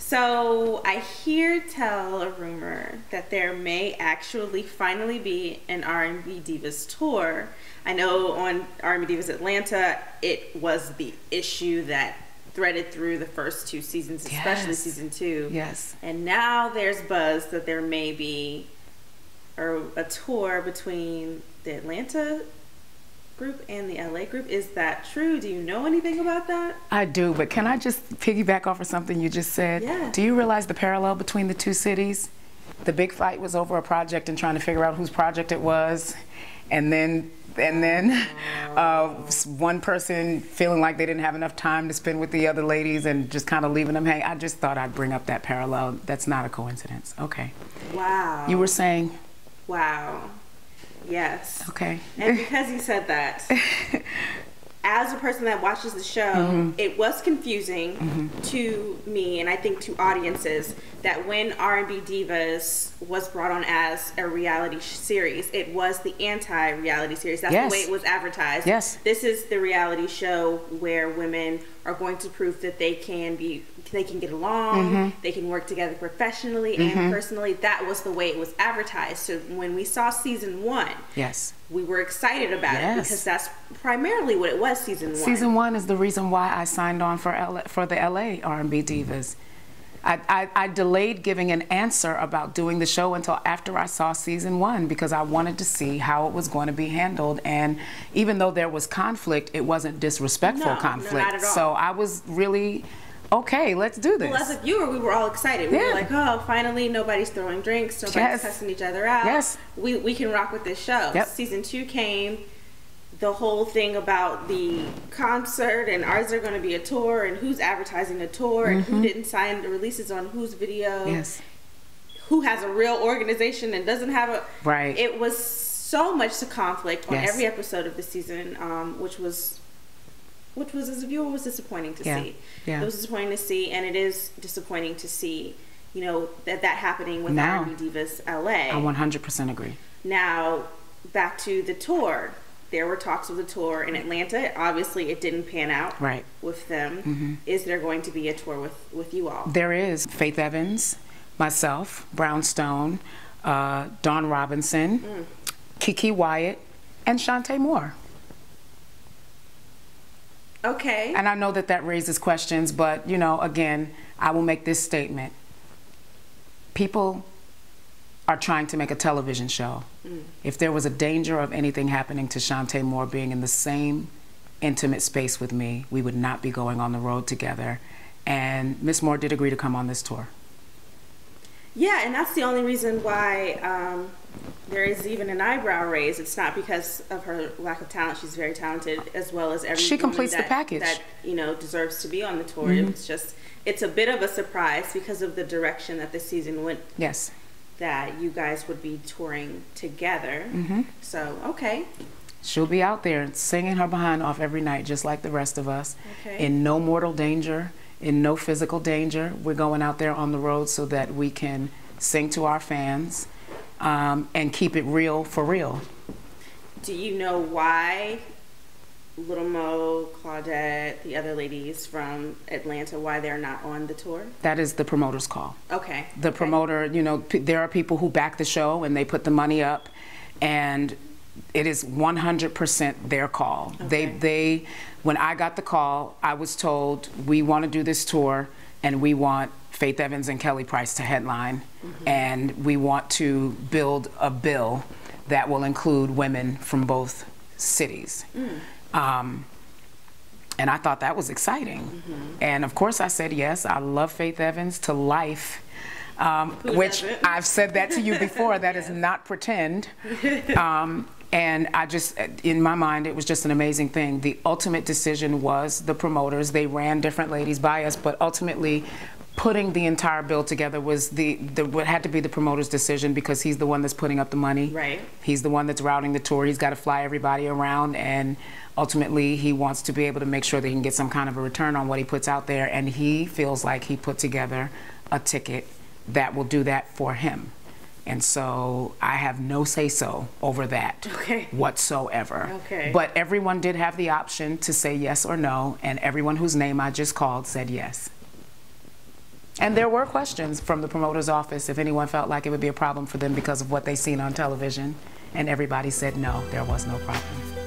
So I hear tell a rumor that there may actually finally be an R&B Divas tour. I know on R&B Divas Atlanta, it was the issue that threaded through the first 2 seasons, especially season 2. Yes. And now there's buzz that there may be a tour between the Atlanta group and the LA group. Is that true? Do you know anything about that? I do, but can I just piggyback off of something you just said? Yeah. Do you realize the parallel between the 2 cities? The big fight was over a project and trying to figure out whose project it was, and then one person feeling like they didn't have enough time to spend with the other ladies and just kind of leaving them hang. I just thought I'd bring up that parallel. That's not a coincidence. Okay. Wow. You were saying? Wow. Yes. Okay. And because you said that, as a person that watches the show, it was confusing to me, and I think to audiences, that when R&B Divas was brought on as a reality series, it was the anti-reality series. That's the way it was advertised. Yes. This is the reality show where women are going to prove that they can get along, they can work together professionally and personally. That was the way it was advertised. So when we saw season 1, we were excited about it because that's primarily what it was, season 1. Season 1 is the reason why I signed on for the LA R&B Divas. I delayed giving an answer about doing the show until after I saw season 1 because I wanted to see how it was going to be handled. And even though there was conflict, it wasn't disrespectful conflict. No, not at all. So I was really, okay, let's do this. Well, as a viewer, we were all excited. We were like, oh, finally, nobody's throwing drinks, nobody's cussing each other out. Yes. We can rock with this show. Yep. Season 2 came. The whole thing about the concert and is there going to be a tour and who's advertising the tour and who didn't sign the releases on whose video, who has a real organization and doesn't have a It was so much conflict on every episode of the season, which was as a viewer was disappointing to see. It was disappointing to see, and it is disappointing to see, you know, that happening with R&B Divas LA. I 100% agree. Now back to the tour. There were talks of the tour in Atlanta. Obviously, it didn't pan out with them. Is there going to be a tour with you all? There is. Faith Evans, myself, Brownstone, Dawn Robinson, Keke Wyatt, and Chante Moore. Okay. And I know that raises questions, but, you know, again, I will make this statement. People are trying to make a television show. If there was a danger of anything happening to Chante Moore being in the same intimate space with me, we would not be going on the road together. And Miss Moore did agree to come on this tour. Yeah, and that's the only reason why there is even an eyebrow raise. It's not because of her lack of talent. She's very talented, as well as every she completes the package that, you know, deserves to be on the tour. It's a bit of a surprise because of the direction that the season went. Yes. That you guys would be touring together. So, okay. She'll be out there singing her behind off every night, just like the rest of us. In no mortal danger, in no physical danger. We're going out there on the road so that we can sing to our fans and keep it real for real. Do you know why Little Mo, Claudette, the other ladies from Atlanta, why they're not on the tour? That is the promoter's call. Okay. The promoter, you know, there are people who back the show and they put the money up, and it is 100% their call. They, when I got the call, I was told, we want to do this tour and we want Faith Evans and Kelly Price to headline, and we want to build a bill that will include women from both cities. And I thought that was exciting. And of course I said yes. I love Faith Evans to life, which I've said that to you before. That is not pretend. And I just, in my mind, it was just an amazing thing. The ultimate decision was the promoters. They ran different ladies by us, but ultimately putting the entire bill together was what had to be the promoter's decision, because he's the one that's putting up the money. He's the one that's routing the tour. He's got to fly everybody around, and ultimately he wants to be able to make sure that he can get some kind of a return on what he puts out there, and he feels like he put together a ticket that will do that for him. And so I have no say-so over that whatsoever. But everyone did have the option to say yes or no, and everyone whose name I just called said yes. And there were questions from the promoter's office if anyone felt like it would be a problem for them because of what they seen on television. And everybody said no, there was no problem.